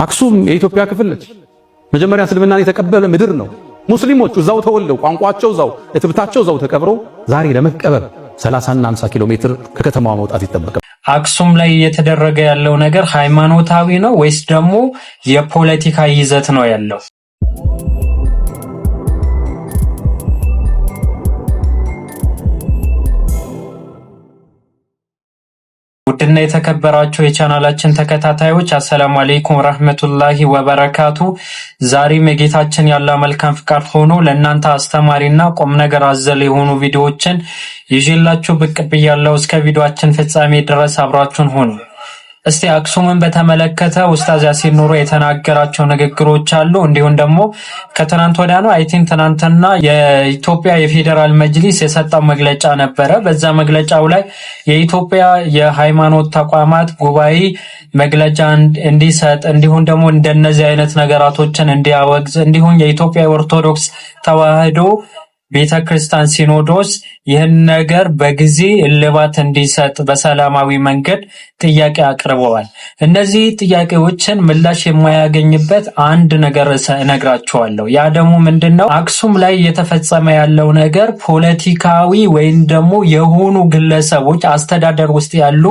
አክሱም የኢትዮጵያ ክፍል ነች። መጀመሪያ እስልምናን የተቀበለ ምድር ነው። ሙስሊሞቹ እዛው ተወልደው ቋንቋቸው እዛው እትብታቸው እዛው ተቀብረው ዛሬ ለመቀበር 30 እና 50 ኪሎ ሜትር ከከተማዋ መውጣት ይጠበቃል። አክሱም ላይ እየተደረገ ያለው ነገር ሃይማኖታዊ ነው ወይስ ደግሞ የፖለቲካ ይዘት ነው ያለው? ውድና የተከበራችሁ የቻናላችን ተከታታዮች አሰላሙ አለይኩም ወራህመቱላሂ ወበረካቱ። ዛሬም የጌታችን ያለ መልካም ፍቃድ ሆኖ ለእናንተ አስተማሪና ቁም ነገር አዘል የሆኑ ቪዲዮዎችን ይዤላችሁ ብቅ ብያለሁ። እስከ ቪዲዮአችን ፍጻሜ ድረስ አብራችሁን ሁኑ። እስቲ አክሱምን በተመለከተ ኡስታዝ ያሲን ኑሩ የተናገራቸው ንግግሮች አሉ። እንዲሁም ደግሞ ከትናንት ወዲያ ነው ትናንትና የኢትዮጵያ የፌዴራል መጅሊስ የሰጠው መግለጫ ነበረ። በዛ መግለጫው ላይ የኢትዮጵያ የሃይማኖት ተቋማት ጉባኤ መግለጫ እንዲሰጥ እንዲሁም ደግሞ እንደነዚህ አይነት ነገራቶችን እንዲያወግዝ እንዲሁም የኢትዮጵያ ኦርቶዶክስ ተዋህዶ ቤተክርስቲያን ሲኖዶስ ይህን ነገር በጊዜ እልባት እንዲሰጥ በሰላማዊ መንገድ ጥያቄ አቅርበዋል። እነዚህ ጥያቄዎችን ምላሽ የማያገኝበት አንድ ነገር እነግራችኋለሁ። ያ ደግሞ ምንድነው? አክሱም ላይ እየተፈጸመ ያለው ነገር ፖለቲካዊ ወይም ደግሞ የሆኑ ግለሰቦች አስተዳደር ውስጥ ያሉ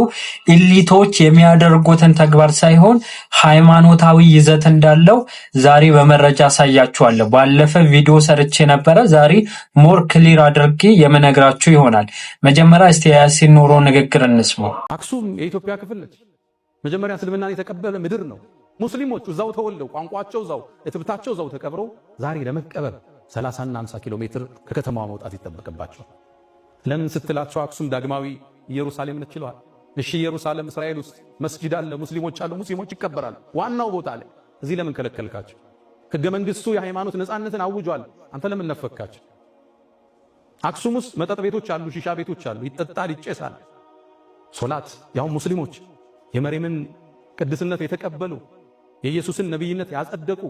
ኢሊቶች የሚያደርጉትን ተግባር ሳይሆን ሃይማኖታዊ ይዘት እንዳለው ዛሬ በመረጃ አሳያችኋለሁ። ባለፈ ቪዲዮ ሰርቼ ነበረ። ዛሬ ሞር ክሊር አድርጌ የምነግራችሁ ይሆናል። መጀመሪያ እስቲ ያሲን ኑሩ ንግግር እንስማው። አክሱም የኢትዮጵያ ክፍል ነች። መጀመሪያ እስልምናን የተቀበለ ምድር ነው። ሙስሊሞቹ እዛው ተወልደው ቋንቋቸው እዛው እትብታቸው እዛው ተቀብረው ዛሬ ለመቀበር 30 እና 50 ኪሎ ሜትር ከከተማዋ መውጣት ይጠበቅባቸዋል። ለምን ስትላቸው አክሱም ዳግማዊ ኢየሩሳሌም ነች ይለዋል። እሺ ኢየሩሳሌም እስራኤል ውስጥ መስጂድ አለ፣ ሙስሊሞች አሉ፣ ሙስሊሞች ይቀበራሉ ዋናው ቦታ ላይ። እዚህ ለምን ከለከልካቸው? ሕገ መንግስቱ የሃይማኖት ነፃነትን አውጇል። አንተ ለምን ነፈካቸው? አክሱም ውስጥ መጠጥ ቤቶች አሉ፣ ሺሻ ቤቶች አሉ፣ ይጠጣል፣ ይጨሳል። ሶላት ያው ሙስሊሞች የመርየምን ቅድስነት የተቀበሉ የኢየሱስን ነብይነት ያጸደቁ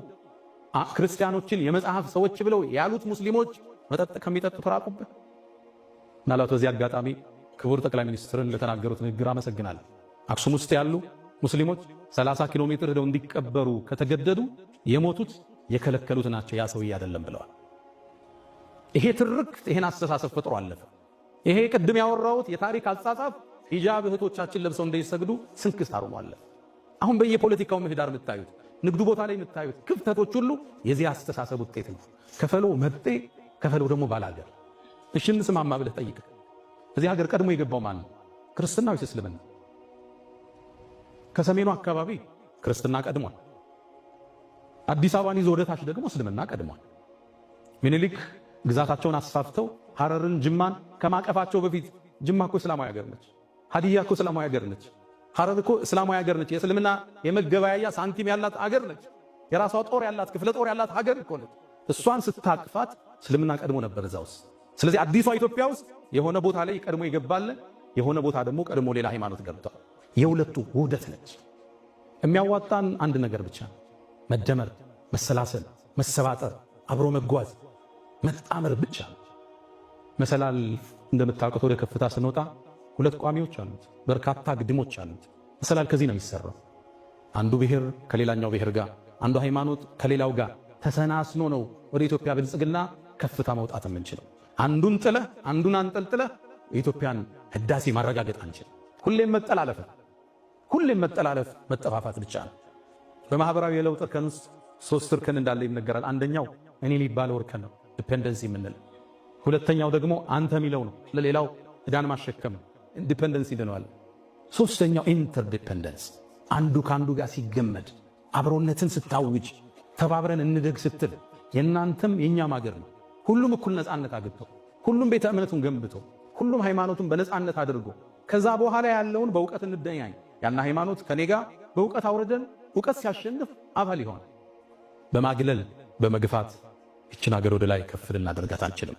ክርስቲያኖችን የመጽሐፍ ሰዎች ብለው ያሉት ሙስሊሞች መጠጥ ከሚጠጡ ተራቁበት። ምናልባት በዚህ አጋጣሚ ክቡር ጠቅላይ ሚኒስትርን ለተናገሩት ንግግር አመሰግናለሁ። አክሱም ውስጥ ያሉ ሙስሊሞች 30 ኪሎ ሜትር ሄደው እንዲቀበሩ ከተገደዱ የሞቱት የከለከሉት ናቸው፣ ያ ሰውዬ አይደለም ብለዋል። ይሄ ትርክት ይሄን አስተሳሰብ ፈጥሮ አለፈ። ይሄ ቅድም ያወራሁት የታሪክ አጻጻፍ ሂጃብ እህቶቻችን ለብሰው እንደይሰግዱ ስንክሳር ሆኗል። አሁን በየፖለቲካው ምህዳር የምታዩት ንግዱ ቦታ ላይ የምታዩት ክፍተቶች ሁሉ የዚህ አስተሳሰብ ውጤት ነው። ከፈለው መጤ ከፈለው ደግሞ ባላገር። እሺ እንስማማ ብለህ ጠይቅ። እዚህ ሀገር ቀድሞ የገባው ማን ነው? ክርስትና ወይስ እስልምና? ከሰሜኑ አካባቢ ክርስትና ቀድሟል። አዲስ አበባን ይዞ ወደ ታች ደግሞ እስልምና ቀድሟል። ምኒልክ ግዛታቸውን አስፋፍተው ሐረርን ጅማን ከማቀፋቸው በፊት ጅማ እኮ እስላማዊ ሀገር ነች። ሀዲያ እኮ እስላማዊ ሀገር ነች። ሐረር እኮ እስላማዊ ሀገር ነች። የእስልምና የመገበያያ ሳንቲም ያላት ሀገር ነች። የራሷ ጦር ያላት ክፍለ ጦር ያላት ሀገር እኮ ነች። እሷን ስታቅፋት እስልምና ቀድሞ ነበር እዛ ውስጥ። ስለዚህ አዲሷ ኢትዮጵያ ውስጥ የሆነ ቦታ ላይ ቀድሞ ይገባል፣ የሆነ ቦታ ደግሞ ቀድሞ ሌላ ሃይማኖት ገብቷል። የሁለቱ ውህደት ነች። የሚያዋጣን አንድ ነገር ብቻ ነው፣ መደመር፣ መሰላሰል፣ መሰባጠር፣ አብሮ መጓዝ፣ መጣመር ብቻ። መሰላል እንደምታውቁት ወደ ከፍታ ስንወጣ ሁለት ቋሚዎች አሉት፣ በርካታ ግድሞች አሉት። መሰላል ከዚህ ነው የሚሰራው። አንዱ ብሔር ከሌላኛው ብሔር ጋር፣ አንዱ ሃይማኖት ከሌላው ጋር ተሰናስኖ ነው ወደ ኢትዮጵያ ብልጽግና ከፍታ መውጣት የምንችለው። አንዱን ጥለህ አንዱን አንጠልጥለህ የኢትዮጵያን ህዳሴ ማረጋገጥ አንችልም። ሁሌም መጠላለፍ መጠፋፋት ብቻ ነው። በማህበራዊ የለውጥ እርከን ውስጥ 3 እርከን እንዳለ ይነገራል። አንደኛው እኔ የሚባለው እርከን ነው፣ ዲፔንደንሲ የምንለው። ሁለተኛው ደግሞ አንተ የሚለው ነው፣ ለሌላው ዕዳን ማሸከም ኢንዲፔንደንስ ይደነዋል። ሶስተኛው ኢንተርዲፔንደንስ፣ አንዱ ካንዱ ጋር ሲገመድ፣ አብሮነትን ስታውጅ፣ ተባብረን እንደግ ስትል፣ የናንተም የኛም ሀገር ነው። ሁሉም እኩል ነፃነት አግኝቶ፣ ሁሉም ቤተ እምነቱን ገንብቶ፣ ሁሉም ሃይማኖቱን በነፃነት አድርጎ ከዛ በኋላ ያለውን በእውቀት እንደኛኝ ያና ሃይማኖት ከኔ ጋር በእውቀት አውርደን እውቀት ሲያሸንፍ አባል ይሆናል። በማግለል በመግፋት ይችን ሀገር ወደ ላይ ከፍ ልናደርጋት አንችልም።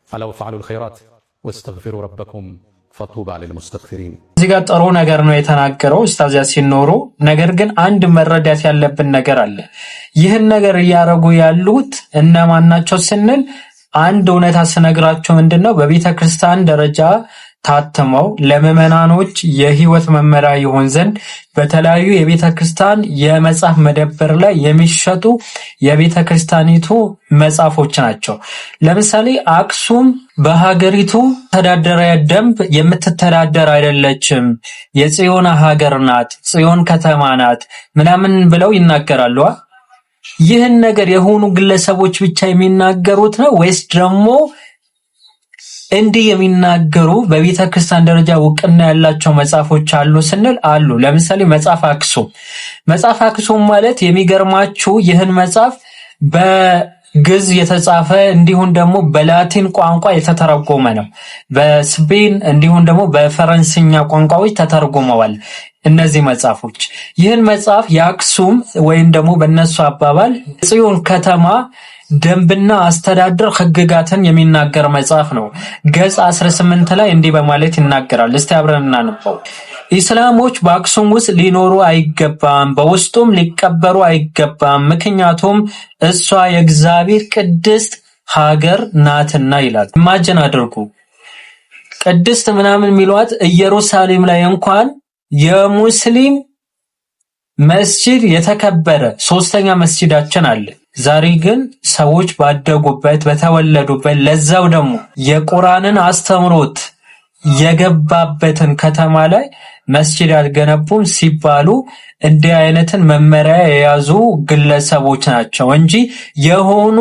አላ ወፈዓሉል ኸይራት ወስተግፊሩ ረበኩም ፈጡባ ሊልሙስተግፊሪን። እዚህ ጋር ጥሩ ነገር ነው የተናገረው ኡስታዝ ያሲን ኑሩ። ነገር ግን አንድ መረዳት ያለብን ነገር አለ። ይህን ነገር እያረጉ ያሉት እነማን ናቸው ስንል አንድ እውነታ ስነግራችሁ ምንድነው በቤተ ክርስቲያን ደረጃ ታትመው ለምዕመናኖች የህይወት መመሪያ ይሆን ዘንድ በተለያዩ የቤተ ክርስቲያን የመጽሐፍ መደብር ላይ የሚሸጡ የቤተ ክርስቲያኒቱ መጽሐፎች ናቸው። ለምሳሌ አክሱም በሀገሪቱ ተዳደራዊ ደንብ የምትተዳደር አይደለችም፣ የጽዮን ሀገር ናት፣ ጽዮን ከተማ ናት ምናምን ብለው ይናገራሉ። ይህን ነገር የሆኑ ግለሰቦች ብቻ የሚናገሩት ነው ወይስ ደግሞ እንዲህ የሚናገሩ በቤተ ክርስቲያን ደረጃ እውቅና ያላቸው መጽሐፎች አሉ ስንል አሉ። ለምሳሌ መጽሐፍ አክሱም ማለት የሚገርማችሁ ይህን መጽሐፍ በግዕዝ የተጻፈ እንዲሁም ደግሞ በላቲን ቋንቋ የተተረጎመ ነው። በስፔን እንዲሁም ደግሞ በፈረንስኛ ቋንቋዎች ተተርጉመዋል እነዚህ መጽሐፎች። ይህን መጽሐፍ የአክሱም ወይም ደግሞ በእነሱ አባባል ጽዮን ከተማ ደንብና አስተዳደር ህግጋትን የሚናገር መጽሐፍ ነው። ገጽ 18 ላይ እንዲህ በማለት ይናገራል። እስቲ አብረን እናንበው። ኢስላሞች በአክሱም ውስጥ ሊኖሩ አይገባም፣ በውስጡም ሊቀበሩ አይገባም፣ ምክንያቱም እሷ የእግዚአብሔር ቅድስት ሀገር ናትና ይላል። ኢማጂን አድርጉ። ቅድስት ምናምን የሚሏት ኢየሩሳሌም ላይ እንኳን የሙስሊም መስጂድ የተከበረ ሶስተኛ መስጂዳችን አለ። ዛሬ ግን ሰዎች ባደጉበት በተወለዱበት ለዛው ደግሞ የቁርአንን አስተምሮት የገባበትን ከተማ ላይ መስጂድ አልገነቡም ሲባሉ እንዲህ አይነትን መመሪያ የያዙ ግለሰቦች ናቸው እንጂ የሆኑ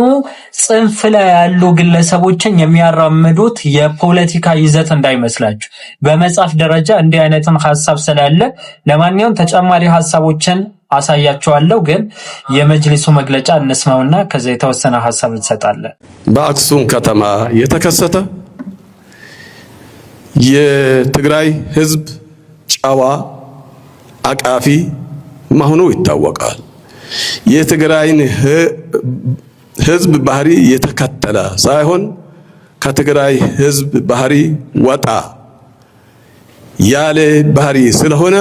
ጽንፍ ላይ ያሉ ግለሰቦችን የሚያራምዱት የፖለቲካ ይዘት እንዳይመስላችሁ። በመጽሐፍ ደረጃ እንዲህ አይነትን ሐሳብ ስላለ ለማንኛውም ተጨማሪ ሐሳቦችን አሳያቸዋለሁ። ግን የመጅሊሱ መግለጫ እንስማውና ከዛ የተወሰነ ሐሳብ እንሰጣለን። በአክሱም ከተማ የተከሰተ የትግራይ ህዝብ ጨዋ አቃፊ መሆኑ ይታወቃል። የትግራይን ህዝብ ባህሪ የተከተለ ሳይሆን ከትግራይ ህዝብ ባህሪ ወጣ ያለ ባህሪ ስለሆነ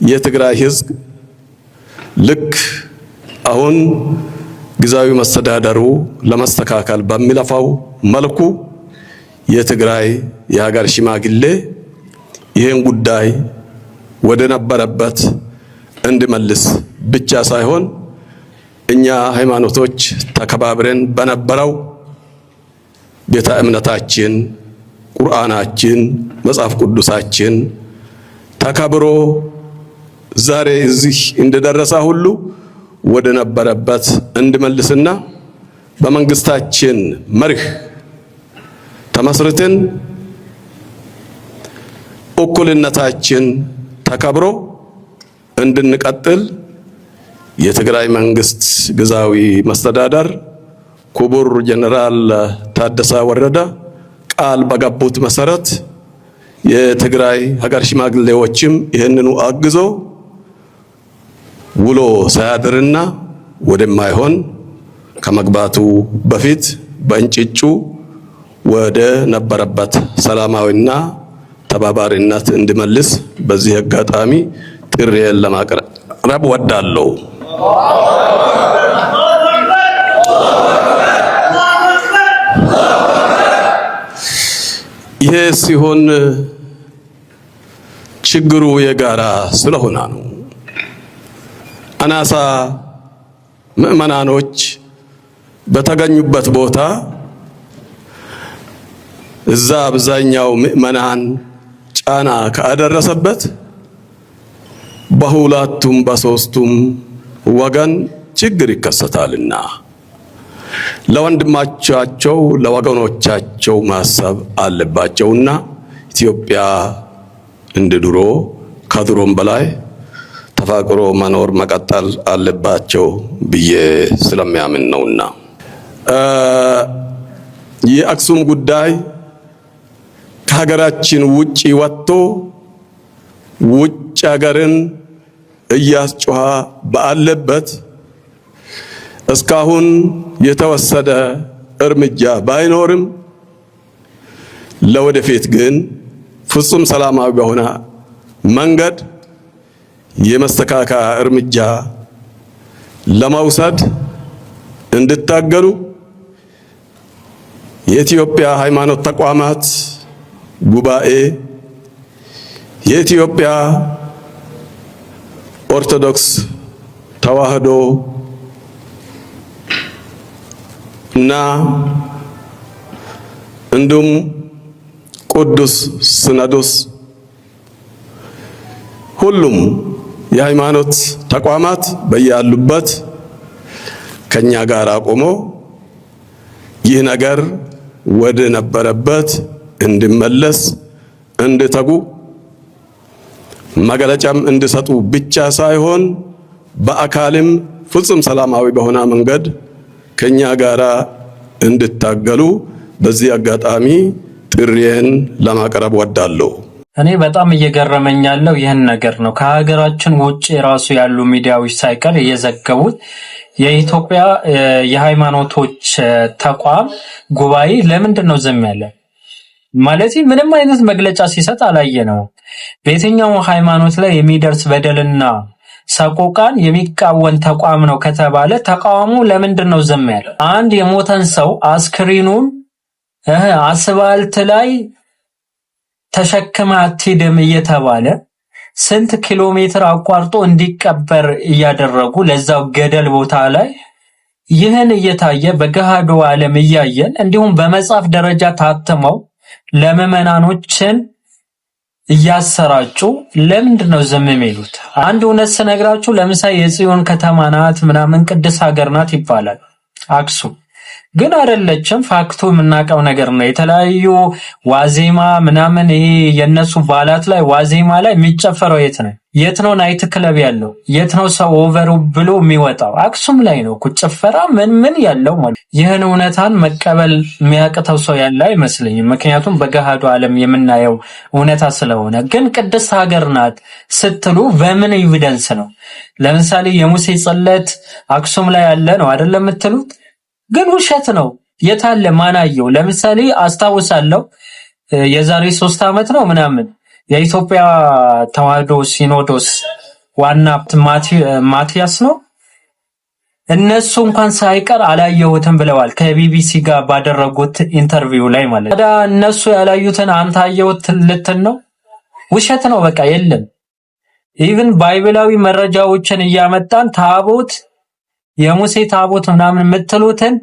የትግራይ ህዝብ ልክ አሁን ግዛዊ መስተዳደሩ ለማስተካከል በሚለፋው መልኩ የትግራይ የሀገር ሽማግሌ ይህን ጉዳይ ወደ ነበረበት እንዲመልስ ብቻ ሳይሆን እኛ ሃይማኖቶች ተከባብረን በነበረው ቤተ እምነታችን፣ ቁርአናችን፣ መጽሐፍ ቅዱሳችን ተከብሮ ዛሬ እዚህ እንደደረሰ ሁሉ ወደ ነበረበት እንዲመልስና በመንግስታችን መርህ ተመስርተን እኩልነታችን ተከብሮ እንድንቀጥል የትግራይ መንግስት ግዛዊ መስተዳደር ክቡር ጀነራል ታደሰ ወረደ ቃል በገቡት መሰረት የትግራይ ሀገር ሽማግሌዎችም ይህንኑ አግዞ ውሎ ሳያድርና ወደማይሆን ከመግባቱ በፊት በእንጭጩ ወደ ነበረበት ሰላማዊና ተባባሪነት እንዲመልስ በዚህ አጋጣሚ ጥሪዬን ለማቅረብ ወዳለሁ። ይሄ ሲሆን ችግሩ የጋራ ስለሆነ ነው። አናሳ ምዕመናኖች በተገኙበት ቦታ እዛ አብዛኛው ምዕመናን ጫና ካደረሰበት በሁለቱም በሶስቱም ወገን ችግር ይከሰታልና ለወንድማቻቸው ለወገኖቻቸው ማሰብ አለባቸውና ኢትዮጵያ እንደ ድሮ ከድሮም በላይ ተፋቅሮ መኖር መቀጠል አለባቸው ብዬ ስለሚያምን ነውና የአክሱም ጉዳይ ከሀገራችን ውጪ ወጥቶ ውጭ ሀገርን እያስጮኸ ባለበት እስካሁን የተወሰደ እርምጃ ባይኖርም ለወደፊት ግን ፍጹም ሰላማዊ በሆነ መንገድ የመስተካከያ እርምጃ ለመውሰድ እንድታገሉ የኢትዮጵያ ሃይማኖት ተቋማት ጉባኤ የኢትዮጵያ ኦርቶዶክስ ተዋሕዶ እና እንዲሁም ቅዱስ ሲኖዶስ ሁሉም የሃይማኖት ተቋማት በያሉበት ከኛ ጋር ቆሞ ይህ ነገር ወደ ነበረበት እንዲመለስ እንዲተጉ መግለጫም እንዲሰጡ ብቻ ሳይሆን በአካልም ፍጹም ሰላማዊ በሆነ መንገድ ከኛ ጋራ እንድታገሉ በዚህ አጋጣሚ ጥሪዬን ለማቅረብ ወዳለሁ። እኔ በጣም እየገረመኝ ያለው ይህን ነገር ነው። ከሀገራችን ውጭ ራሱ ያሉ ሚዲያዎች ሳይቀር እየዘገቡት የኢትዮጵያ የሃይማኖቶች ተቋም ጉባኤ ለምንድን ነው ዝም ያለ? ማለት ምንም አይነት መግለጫ ሲሰጥ አላየነው። በየትኛው ሃይማኖት ላይ የሚደርስ በደልና ሰቆቃን የሚቃወም ተቋም ነው ከተባለ ተቋሙ ለምንድን ነው ዝም ያለ? አንድ የሞተን ሰው አስክሬኑን አስፋልት ላይ ተሸክመ አትሄድም እየተባለ ስንት ኪሎ ሜትር አቋርጦ እንዲቀበር እያደረጉ ለዛው ገደል ቦታ ላይ ይህን እየታየ በገሃዱ ዓለም እያየን እንዲሁም በመጽሐፍ ደረጃ ታትመው ለምዕመናኖችን እያሰራጩ ለምንድን ነው ዝም የሚሉት? አንድ እውነት ስነግራችሁ ለምሳሌ የጽዮን ከተማ ናት ምናምን ቅድስ ሀገር ናት ይባላል አክሱም ግን አይደለችም። ፋክቱ የምናውቀው ነገር ነው። የተለያዩ ዋዜማ ምናምን ይሄ የነሱ ባላት ላይ ዋዜማ ላይ የሚጨፈረው የት ነው ናይት ክለብ ያለው? የት ነው ሰው ኦቨር ብሎ የሚወጣው? አክሱም ላይ ነው እኮ ጭፈራ ምን ያለው ማለት። ይህን እውነታን መቀበል የሚያቅተው ሰው ያለ አይመስለኝም። ምክንያቱም በገሃዱ ዓለም የምናየው እውነታ ስለሆነ። ግን ቅድስት ሀገር ናት ስትሉ በምን ኤቪደንስ ነው? ለምሳሌ የሙሴ ጽላት አክሱም ላይ ያለ ነው አይደለም የምትሉት? ግን ውሸት ነው። የታለ ማናየው? ለምሳሌ አስታውሳለሁ የዛሬ 3 ዓመት ነው ምናምን የኢትዮጵያ ተዋሕዶ ሲኖዶስ ዋና ማቲያስ ነው እነሱ እንኳን ሳይቀር አላየሁትም ብለዋል ከቢቢሲ ጋር ባደረጉት ኢንተርቪው ላይ ማለት ነው። ታዲያ እነሱ ያላዩትን አንተ አየሁት ልትን ነው? ውሸት ነው በቃ የለም። ኢቭን ባይብላዊ መረጃዎችን እያመጣን ታቦት የሙሴ ታቦት ምናምን የምትሉትን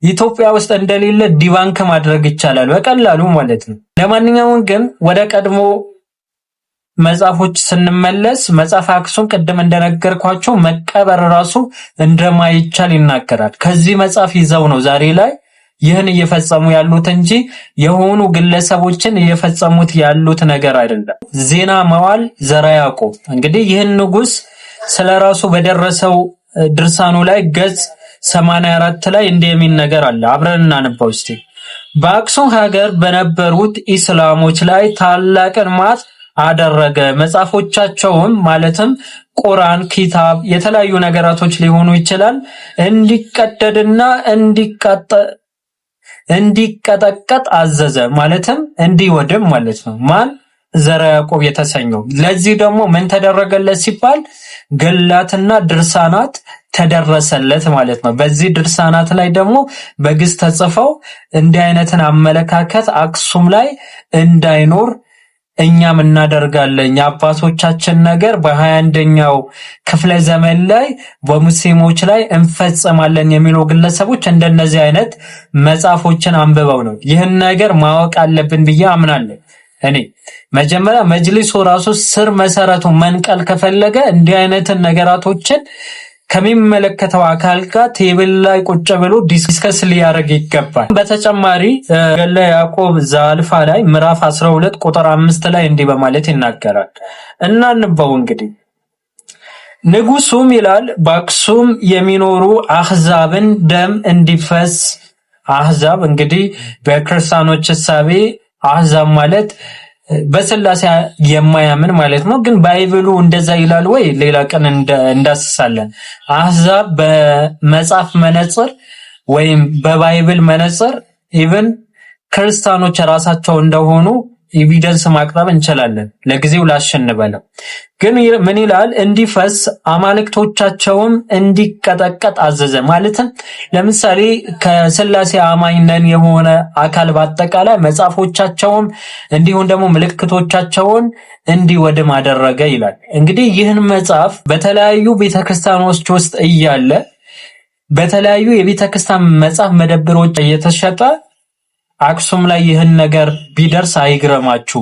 ኢትዮጵያ ውስጥ እንደሌለ ዲባንክ ማድረግ ይቻላል በቀላሉ ማለት ነው። ለማንኛውም ግን ወደ ቀድሞ መጽሐፎች ስንመለስ መጽሐፍ አክሱም ቅድም እንደነገርኳቸው መቀበር ራሱ እንደማይቻል ይናገራል። ከዚህ መጽሐፍ ይዘው ነው ዛሬ ላይ ይህን እየፈጸሙ ያሉት እንጂ የሆኑ ግለሰቦችን እየፈጸሙት ያሉት ነገር አይደለም። ዜና መዋዕል ዘርዓ ያዕቆብ እንግዲህ ይህን ንጉስ ስለራሱ በደረሰው ድርሳኑ ላይ ገጽ 84 ላይ እንዲህ የሚል ነገር አለ። አብረን እናንባው እስቲ። በአክሱም ሀገር በነበሩት ኢስላሞች ላይ ታላቅን ማት አደረገ። መጽሐፎቻቸውም ማለትም ቁርአን፣ ኪታብ፣ የተለያዩ ነገራቶች ሊሆኑ ይችላል እንዲቀደድና እንዲቀጠቀጥ አዘዘ። ማለትም እንዲወድም ማለት ነው። ማን? ዘርዓ ያዕቆብ የተሰኘው። ለዚህ ደግሞ ምን ተደረገለት ሲባል ገላትና ድርሳናት ተደረሰለት ማለት ነው። በዚህ ድርሳናት ላይ ደግሞ በግዕዝ ተጽፈው እንዲህ አይነትን አመለካከት አክሱም ላይ እንዳይኖር እኛም እናደርጋለን። የአባቶቻችን ነገር በ21ኛው ክፍለ ዘመን ላይ በሙስሊሞች ላይ እንፈጽማለን የሚሉ ግለሰቦች እንደነዚህ አይነት መጽሐፎችን አንብበው ነው ይህን ነገር ማወቅ አለብን ብዬ አምናለሁ። እኔ መጀመሪያ መጅሊሱ ራሱ ስር መሰረቱ መንቀል ከፈለገ እንዲህ አይነትን ነገራቶችን ከሚመለከተው አካል ጋር ቴብል ላይ ቁጭ ብሎ ዲስከስ ሊያደርግ ይገባል። በተጨማሪ ገድለ ያዕቆብ ዘአልፋ ላይ ምዕራፍ 12 ቁጥር 5 ላይ እንዲህ በማለት ይናገራል። እናንበው እንግዲህ ንጉሱም ይላል በአክሱም የሚኖሩ አህዛብን ደም እንዲፈስ። አህዛብ እንግዲህ በክርስቲያኖች እሳቤ አህዛብ ማለት በስላሴ የማያምን ማለት ነው። ግን ባይብሉ እንደዛ ይላል ወይ? ሌላ ቀን እንዳስሳለን። አህዛብ በመጽሐፍ መነጽር ወይም በባይብል መነጽር ኢቭን ክርስቲያኖች ራሳቸው እንደሆኑ ኤቪደንስ ማቅረብ እንችላለን። ለጊዜው ላሸንበለው ግን ምን ይላል? እንዲፈስ አማልክቶቻቸውም እንዲቀጠቀጥ አዘዘ። ማለትም ለምሳሌ ከስላሴ አማኝ ነን የሆነ አካል በአጠቃላይ መጽሐፎቻቸውም እንዲሁም ደግሞ ምልክቶቻቸውን እንዲወድም አደረገ ይላል። እንግዲህ ይህን መጽሐፍ በተለያዩ ቤተክርስቲያኖች ውስጥ እያለ በተለያዩ የቤተክርስቲያን መጽሐፍ መደብሮች እየተሸጠ አክሱም ላይ ይህን ነገር ቢደርስ አይግረማችሁ።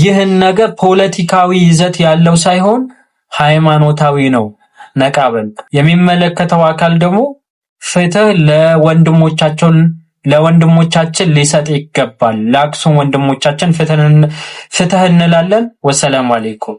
ይህን ነገር ፖለቲካዊ ይዘት ያለው ሳይሆን ሃይማኖታዊ ነው። ነቃበል የሚመለከተው አካል ደግሞ ፍትህ ለወንድሞቻችን ሊሰጥ ይገባል። ለአክሱም ወንድሞቻችን ፍትህ እንላለን። ወሰላሙ አለይኩም።